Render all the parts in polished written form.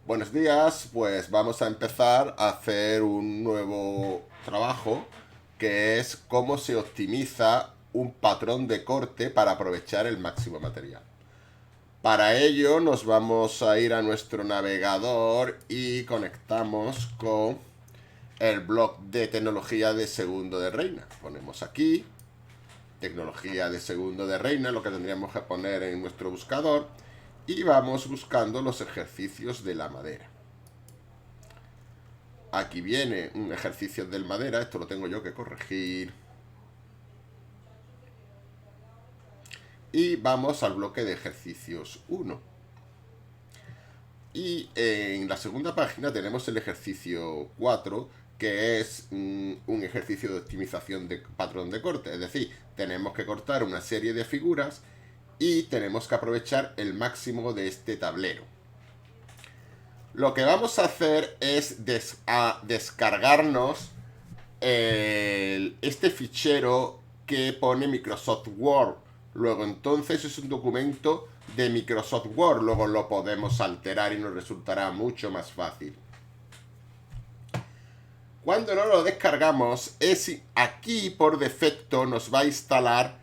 Buenos días, pues vamos a empezar a hacer un nuevo trabajo que es cómo se optimiza un patrón de corte para aprovechar el máximo material. Para ello nos vamos a ir a nuestro navegador y conectamos con el blog de tecnología de Segundo de Reina. Ponemos aquí tecnología de Segundo de Reina, lo que tendríamos que poner en nuestro buscador, y vamos buscando los ejercicios de la madera. Aquí viene un ejercicio del madera, esto lo tengo yo que corregir. Y vamos al bloque de ejercicios 1. Y en la segunda página tenemos el ejercicio 4, que es un ejercicio de optimización de patrón de corte. Es decir, tenemos que cortar una serie de figuras y tenemos que aprovechar el máximo de este tablero. Lo que vamos a hacer es descargarnos este fichero que pone Microsoft Word. Luego entonces es un documento de Microsoft Word. Luego lo podemos alterar y nos resultará mucho más fácil. Cuando no lo descargamos, aquí por defecto nos va a instalar,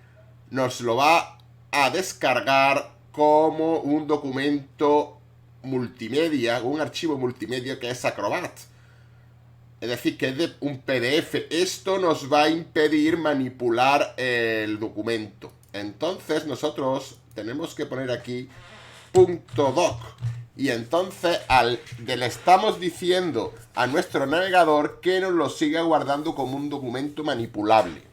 nos lo va a descargar como un documento multimedia, un archivo multimedia que es Acrobat. Es decir, que es de un PDF. Esto nos va a impedir manipular el documento. Entonces nosotros tenemos que poner aquí .doc. Y entonces le estamos diciendo a nuestro navegador que nos lo siga guardando como un documento manipulable.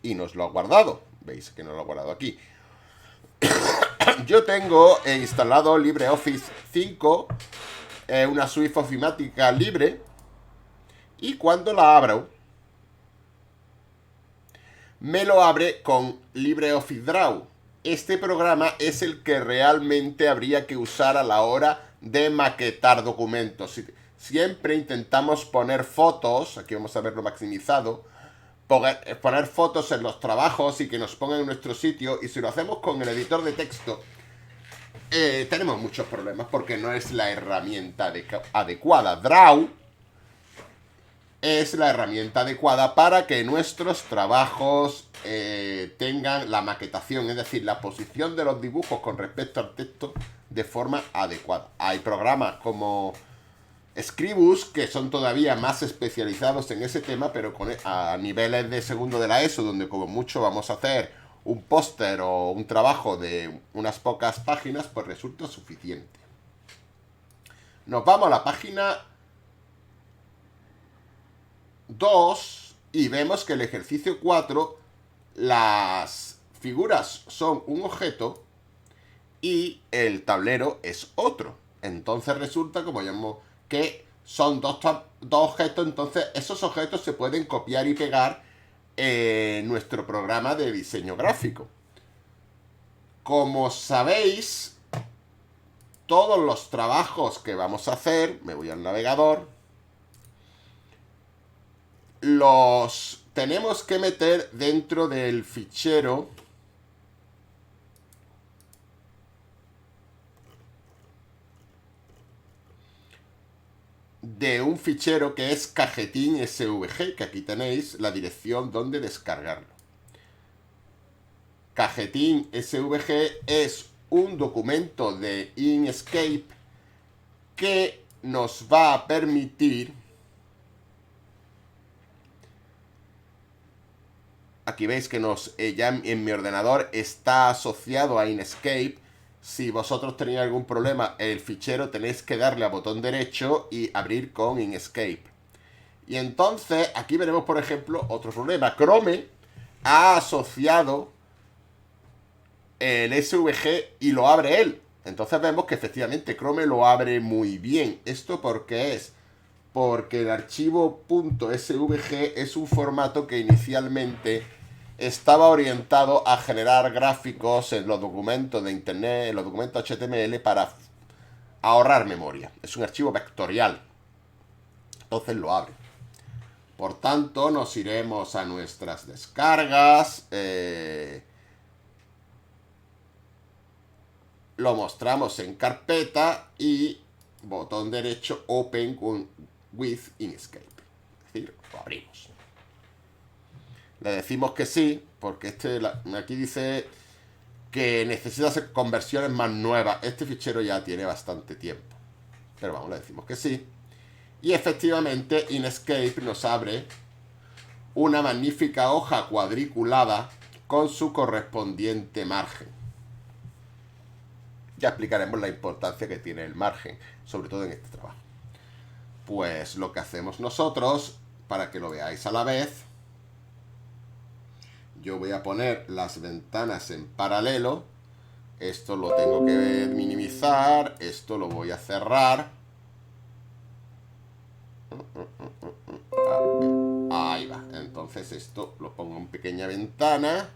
Y nos lo ha guardado. Veis que nos lo ha guardado aquí. Yo tengo instalado LibreOffice 5, una suite ofimática libre, y cuando la abro, me lo abre con LibreOffice Draw. Este programa es el que realmente habría que usar a la hora de maquetar documentos. Siempre intentamos poner fotos, aquí vamos a verlo maximizado, poner fotos en los trabajos y que nos pongan en nuestro sitio, y si lo hacemos con el editor de texto, tenemos muchos problemas porque no es la herramienta adecuada. Draw es la herramienta adecuada para que nuestros trabajos tengan la maquetación, es decir, la posición de los dibujos con respecto al texto de forma adecuada. Hay programas como Scribus que son todavía más especializados en ese tema, pero a niveles de segundo de la ESO, donde como mucho vamos a hacer un póster o un trabajo de unas pocas páginas, pues resulta suficiente. Nos vamos a la página 2 y vemos que el ejercicio 4, las figuras son un objeto y el tablero es otro. Entonces resulta, como llamamos, que son dos objetos. Entonces esos objetos se pueden copiar y pegar en nuestro programa de diseño gráfico. Como sabéis, todos los trabajos que vamos a hacer, me voy al navegador, los tenemos que meter dentro del fichero de un fichero que es cajetín SVG, que aquí tenéis la dirección donde descargarlo. Cajetín SVG es un documento de Inkscape que nos va a permitir, aquí veis que ya en mi ordenador está asociado a Inkscape. Si vosotros tenéis algún problema, el fichero tenéis que darle a botón derecho y abrir con Inkscape. Y entonces aquí veremos, por ejemplo, otro problema. Chrome ha asociado el SVG y lo abre él. Entonces vemos que efectivamente Chrome lo abre muy bien. ¿Esto por qué es? Porque el archivo .svg es un formato que inicialmente estaba orientado a generar gráficos en los documentos de internet, en los documentos HTML, para ahorrar memoria. Es un archivo vectorial. Entonces lo abre. Por tanto, nos iremos a nuestras descargas. lo mostramos en carpeta y botón derecho Open with Inkscape. Es decir, lo abrimos. Le decimos que sí, porque aquí dice que necesita hacer conversiones más nuevas. Este fichero ya tiene bastante tiempo. Pero vamos, le decimos que sí. Y efectivamente Inkscape nos abre una magnífica hoja cuadriculada con su correspondiente margen. Ya explicaremos la importancia que tiene el margen, sobre todo en este trabajo. Pues lo que hacemos nosotros, para que lo veáis a la vez, yo voy a poner las ventanas en paralelo. Esto lo tengo que minimizar, esto lo voy a cerrar. Ahí va. Entonces esto lo pongo en pequeña ventana.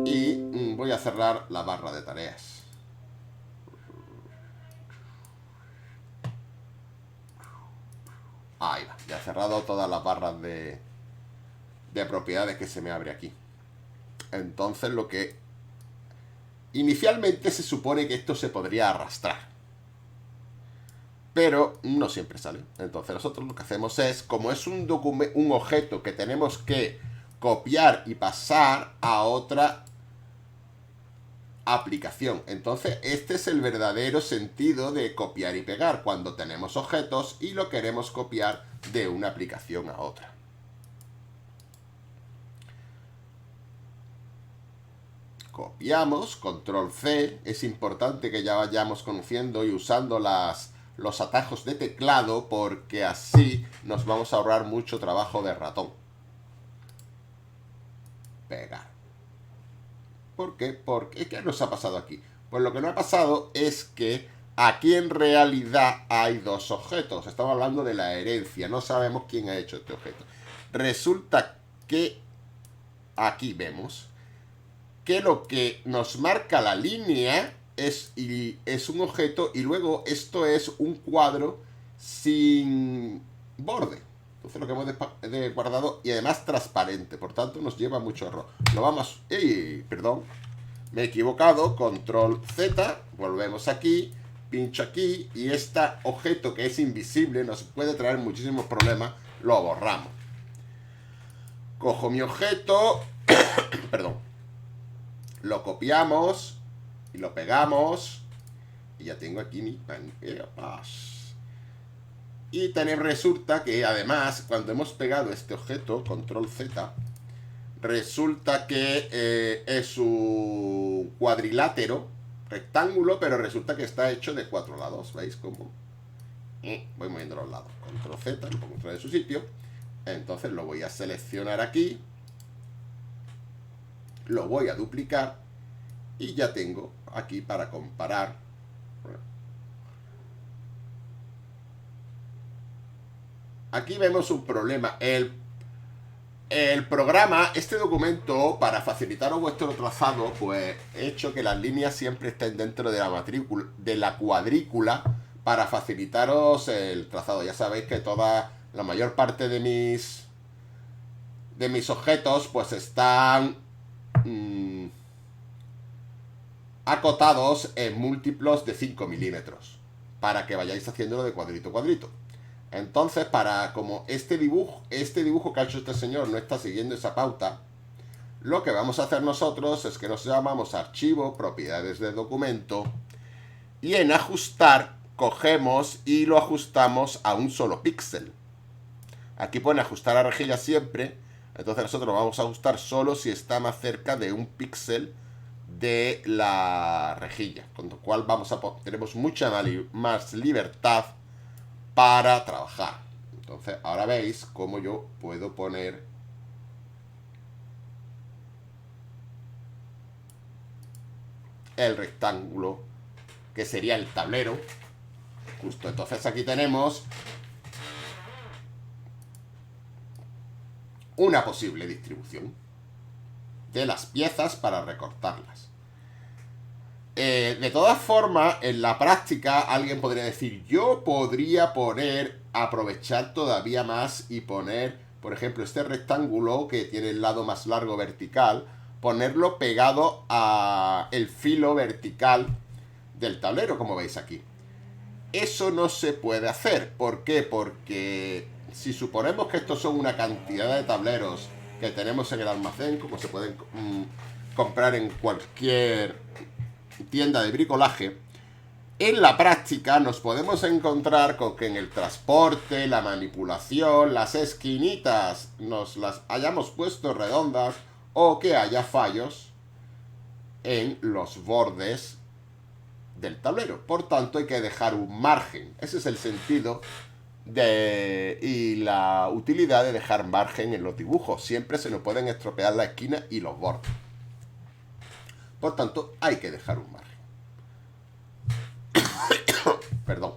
Y voy a cerrar la barra de tareas. Ahí va. Ya he cerrado todas las barras de propiedades que se me abre aquí. Entonces lo que... Inicialmente se supone que esto se podría arrastrar. Pero no siempre sale. Entonces nosotros lo que hacemos es, como es un objeto que tenemos que copiar y pasar a otra aplicación. Entonces este es el verdadero sentido de copiar y pegar, cuando tenemos objetos y lo queremos copiar de una aplicación a otra. Copiamos, control C. Es importante que ya vayamos conociendo y usando los atajos de teclado, porque así nos vamos a ahorrar mucho trabajo de ratón. Pegar. ¿Por qué? Porque ¿qué nos ha pasado aquí? Pues lo que nos ha pasado es que aquí en realidad hay dos objetos. Estamos hablando de la herencia. No sabemos quién ha hecho este objeto. Resulta que aquí vemos que lo que nos marca la línea es un objeto, y luego esto es un cuadro sin borde. Entonces lo que hemos guardado, y además transparente, por tanto nos lleva mucho error. Lo vamos... perdón, me he equivocado. Control Z, volvemos aquí, pincho aquí, y este objeto que es invisible nos puede traer muchísimos problemas. Lo borramos. Cojo mi objeto, perdón, lo copiamos y lo pegamos, y ya tengo aquí mi pass. Y resulta que además, cuando hemos pegado este objeto, control Z, resulta que es un cuadrilátero, rectángulo, pero resulta que está hecho de 4 lados. ¿Veis cómo? Voy moviendo los lados. Control Z, lo pongo fuera de su sitio. Entonces lo voy a seleccionar aquí, lo voy a duplicar, y ya tengo aquí para comparar. Aquí vemos un problema. El programa, este documento, para facilitaros vuestro trazado, pues he hecho que las líneas siempre estén dentro de la matrícula, de la cuadrícula, para facilitaros el trazado. Ya sabéis que la mayor parte de mis objetos pues están acotados en múltiplos de 5 milímetros, para que vayáis haciéndolo de cuadrito a cuadrito. Entonces, como este dibujo que ha hecho este señor no está siguiendo esa pauta, lo que vamos a hacer nosotros es que nos llamamos archivo, propiedades de documento, y en ajustar cogemos y lo ajustamos a un solo píxel. Aquí pone ajustar a rejilla siempre, entonces nosotros vamos a ajustar solo si está más cerca de un píxel de la rejilla, con lo cual tenemos mucha más libertad para trabajar. Entonces ahora veis cómo yo puedo poner el rectángulo, que sería el tablero, justo. Entonces aquí tenemos una posible distribución de las piezas para recortarlas. De todas formas, en la práctica alguien podría decir, yo podría aprovechar todavía más y poner, por ejemplo, este rectángulo que tiene el lado más largo vertical, ponerlo pegado a el filo vertical del tablero, como veis aquí. Eso no se puede hacer. ¿Por qué? Porque si suponemos que estos son una cantidad de tableros que tenemos en el almacén, como se pueden comprar en cualquier tienda de bricolaje, en la práctica nos podemos encontrar con que en el transporte, la manipulación, las esquinitas nos las hayamos puesto redondas o que haya fallos en los bordes del tablero. Por tanto, hay que dejar un margen. Ese es el sentido y la utilidad de dejar margen en los dibujos. Siempre se nos pueden estropear la esquina y los bordes. Por tanto, hay que dejar un margen. Perdón.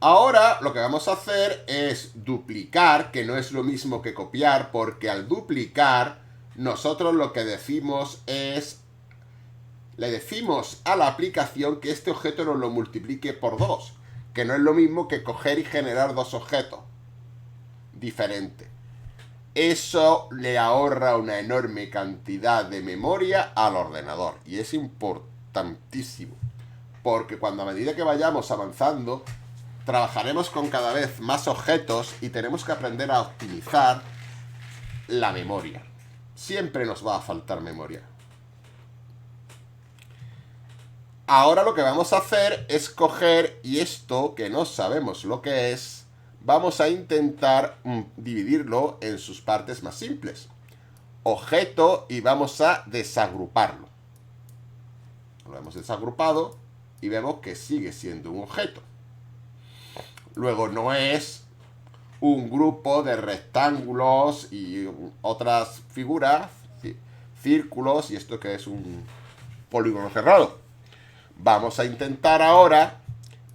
Ahora lo que vamos a hacer es duplicar, que no es lo mismo que copiar, porque al duplicar nosotros lo que decimos es, le decimos a la aplicación que este objeto nos lo multiplique por 2, que no es lo mismo que coger y generar dos objetos diferentes. Eso le ahorra una enorme cantidad de memoria al ordenador y es importantísimo, porque cuando a medida que vayamos avanzando trabajaremos con cada vez más objetos y tenemos que aprender a optimizar la memoria. Siempre nos va a faltar memoria. Ahora lo que vamos a hacer es coger, y esto que no sabemos lo que es, vamos a intentar dividirlo en sus partes más simples. Objeto, y vamos a desagruparlo. Lo hemos desagrupado y vemos que sigue siendo un objeto. Luego no es un grupo de rectángulos y otras figuras, círculos, y esto que es un polígono cerrado. Vamos a intentar ahora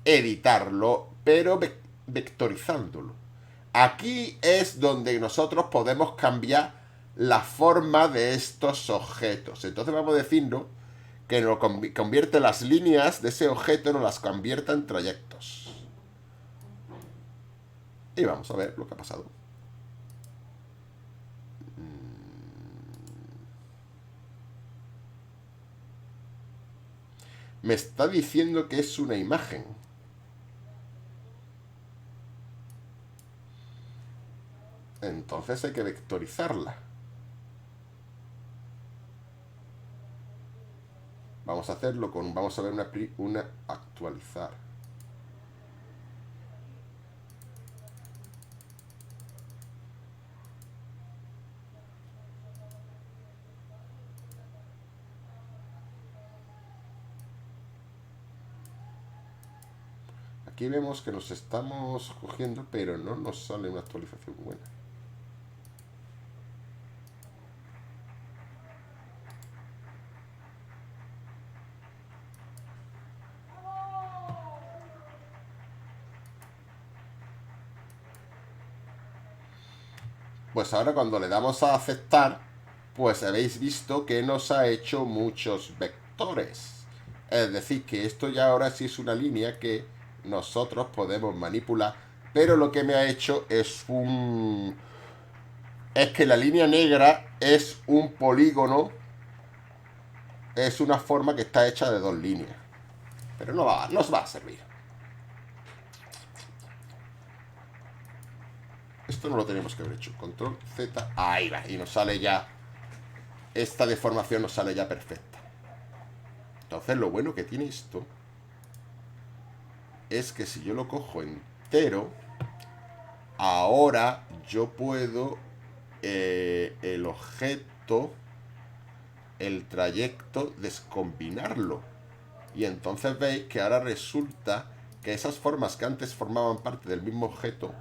editarlo, pero vectorizándolo. Aquí es donde nosotros podemos cambiar la forma de estos objetos. Entonces vamos a decirnos que nos convierte las líneas de ese objeto, nos las convierta en trayectos. Y vamos a ver lo que ha pasado. Me está diciendo que es una imagen. Entonces hay que vectorizarla. Vamos a hacerlo con... Vamos a ver una actualizar. Aquí vemos que nos estamos cogiendo, pero no nos sale una actualización buena. Pues ahora cuando le damos a aceptar, pues habéis visto que nos ha hecho muchos vectores. Es decir, que esto ya ahora sí es una línea que nosotros podemos manipular, pero lo que me ha hecho es es que la línea negra es un polígono, es una forma que está hecha de dos líneas, pero no nos va a servir. Esto no lo tenemos que haber hecho. Control Z, ahí va, y nos sale ya, esta deformación nos sale ya perfecta. Entonces lo bueno que tiene esto es que si yo lo cojo entero, ahora yo puedo el objeto, el trayecto, descombinarlo. Y entonces veis que ahora resulta que esas formas que antes formaban parte del mismo objeto,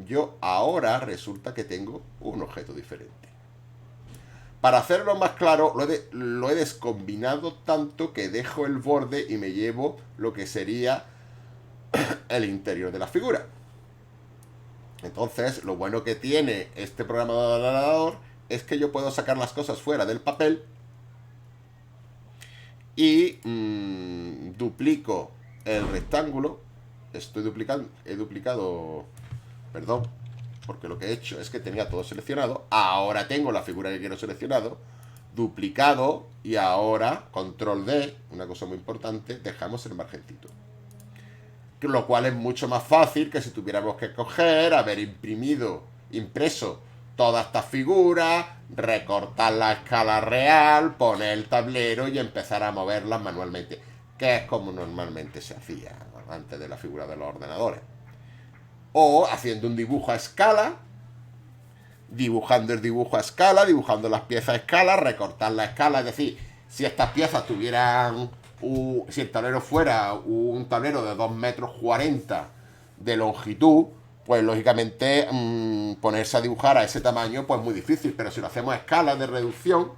yo ahora resulta que tengo un objeto diferente. Para hacerlo más claro, lo he descombinado tanto que dejo el borde y me llevo lo que sería el interior de la figura. Entonces, lo bueno que tiene este programa de ordenador es que yo puedo sacar las cosas fuera del papel y duplico el rectángulo. He duplicado, perdón, porque lo que he hecho es que tenía todo seleccionado, ahora tengo la figura que quiero seleccionado, duplicado, y ahora, control D, una cosa muy importante, dejamos el margencito. Lo cual es mucho más fácil que si tuviéramos que coger, haber impreso todas estas figuras, recortar la escala real, poner el tablero y empezar a moverlas manualmente, que es como normalmente se hacía antes de la figura de los ordenadores. O haciendo un dibujo a escala, dibujando el dibujo a escala, dibujando las piezas a escala, recortar la escala, es decir, si estas piezas tuvieran si el tablero fuera un tablero de 2,40 m de longitud, pues lógicamente ponerse a dibujar a ese tamaño pues muy difícil, pero si lo hacemos a escala de reducción,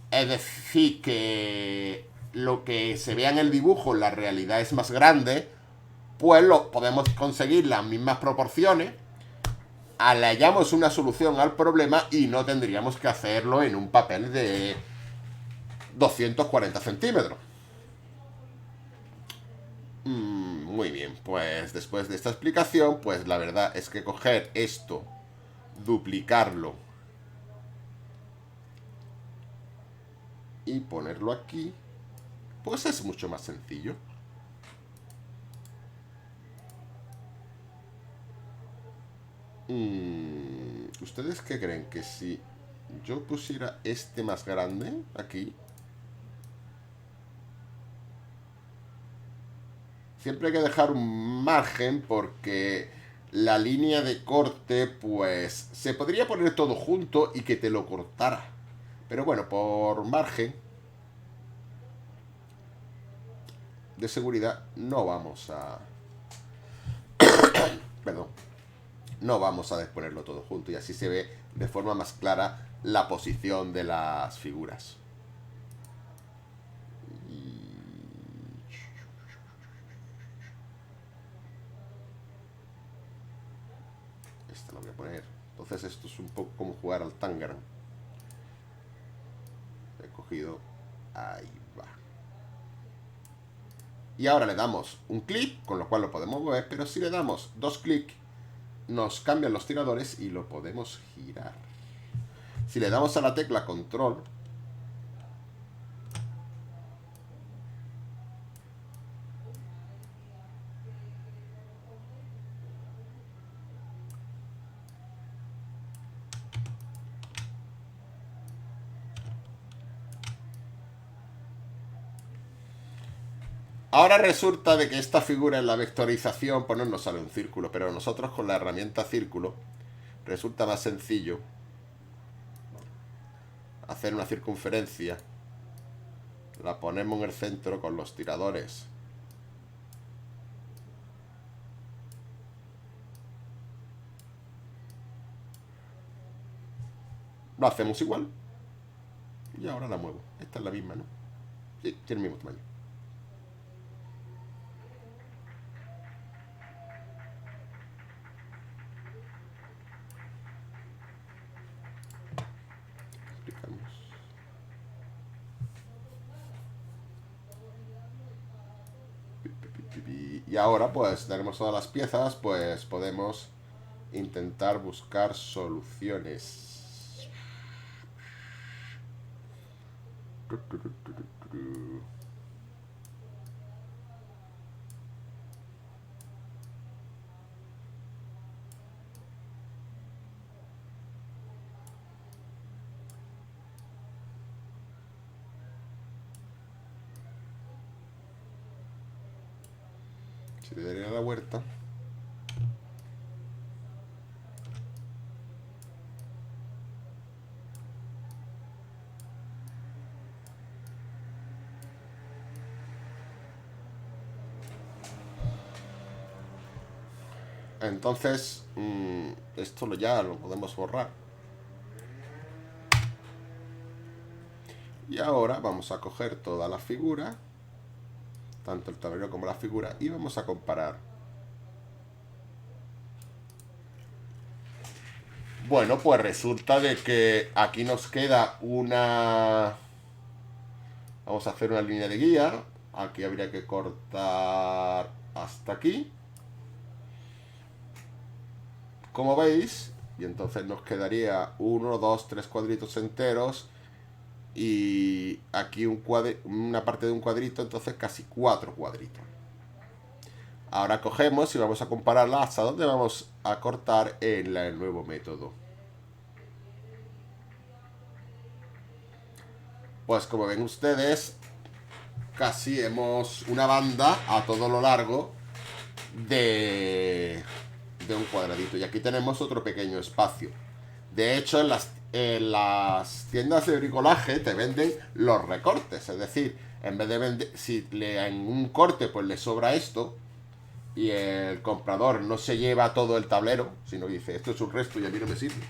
es decir que lo que se vea en el dibujo en la realidad es más grande, pues podemos conseguir las mismas proporciones, le hallamos una solución al problema y no tendríamos que hacerlo en un papel de 240 centímetros. Muy bien, pues después de esta explicación, pues la verdad es que coger esto, duplicarlo y ponerlo aquí, pues es mucho más sencillo. ¿Ustedes qué creen? Que si yo pusiera este más grande aquí, siempre hay que dejar un margen porque la línea de corte, pues se podría poner todo junto y que te lo cortara. Pero bueno, por margen de seguridad no vamos a... Perdón. No vamos a disponerlo todo junto y así se ve de forma más clara la posición de las figuras. Esta lo voy a poner. Entonces esto es un poco como jugar al Tangram. He cogido... Ahí va. Y ahora le damos un clic, con lo cual lo podemos mover, pero si le damos 2 clics, nos cambian los tiradores y lo podemos girar. Si le damos a la tecla control, ahora resulta de que esta figura en la vectorización pues no nos sale un círculo, pero nosotros con la herramienta círculo resulta más sencillo hacer una circunferencia. La ponemos en el centro con los tiradores. Lo hacemos igual. Y ahora la muevo. Esta es la misma, ¿no? Sí, tiene el mismo tamaño. Y ahora pues tenemos todas las piezas, pues podemos intentar buscar soluciones. Si le daría la vuelta. Entonces, esto ya lo podemos borrar. Y ahora vamos a coger toda la figura, tanto el tablero como la figura, y vamos a comparar. Bueno, pues resulta de que aquí nos queda una... Vamos a hacer una línea de guía. Aquí habría que cortar hasta aquí. como veis. Y entonces nos quedaría 1, 2, 3 cuadritos enteros. Y aquí una parte de un cuadrito, entonces casi 4 cuadritos. Ahora cogemos y vamos a compararla hasta dónde vamos a cortar en el nuevo método. Pues como ven ustedes, casi hemos una banda a todo lo largo de un cuadradito. Y aquí tenemos otro pequeño espacio. De hecho, en las tiendas de bricolaje te venden los recortes. Es decir, en vez de vender, si en un corte pues le sobra esto y el comprador no se lleva todo el tablero, sino dice, esto es un resto y a mí no me sirve,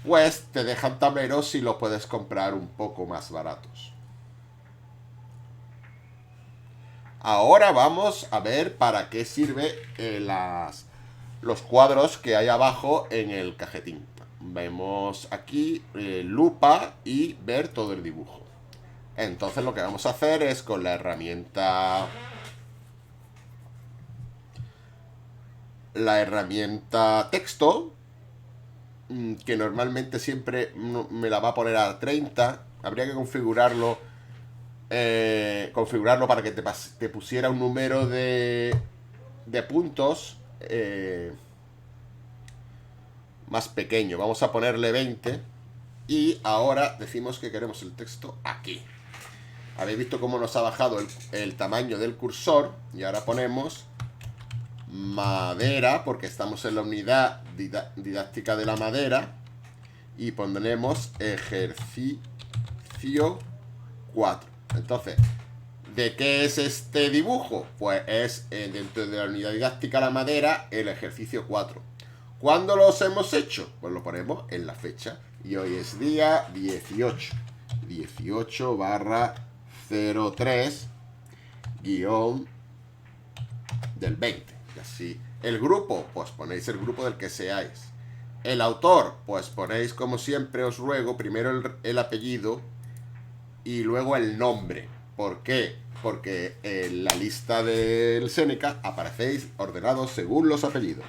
pues te dejan tableros y los puedes comprar un poco más baratos. Ahora vamos a ver para qué sirve los cuadros que hay abajo en el cajetín. Vemos aquí lupa y ver todo el dibujo. Entonces lo que vamos a hacer es con la herramienta texto, que normalmente siempre me la va a poner a 30. Habría que configurarlo para que te pusiera un número de puntos más pequeño. Vamos a ponerle 20 y ahora decimos que queremos el texto aquí. Habéis visto cómo nos ha bajado el tamaño del cursor y ahora ponemos madera, porque estamos en la unidad didáctica de la madera, y pondremos ejercicio 4. Entonces, ¿de qué es este dibujo? Pues es dentro de la unidad didáctica de la madera, el ejercicio 4. ¿Cuándo los hemos hecho? Pues lo ponemos en la fecha. Y hoy es día 18. 18/03 guión del 20. Y así. El grupo, pues ponéis el grupo del que seáis. El autor, pues ponéis, como siempre os ruego, primero el apellido y luego el nombre. ¿Por qué? Porque en la lista del Seneca aparecéis ordenados según los apellidos.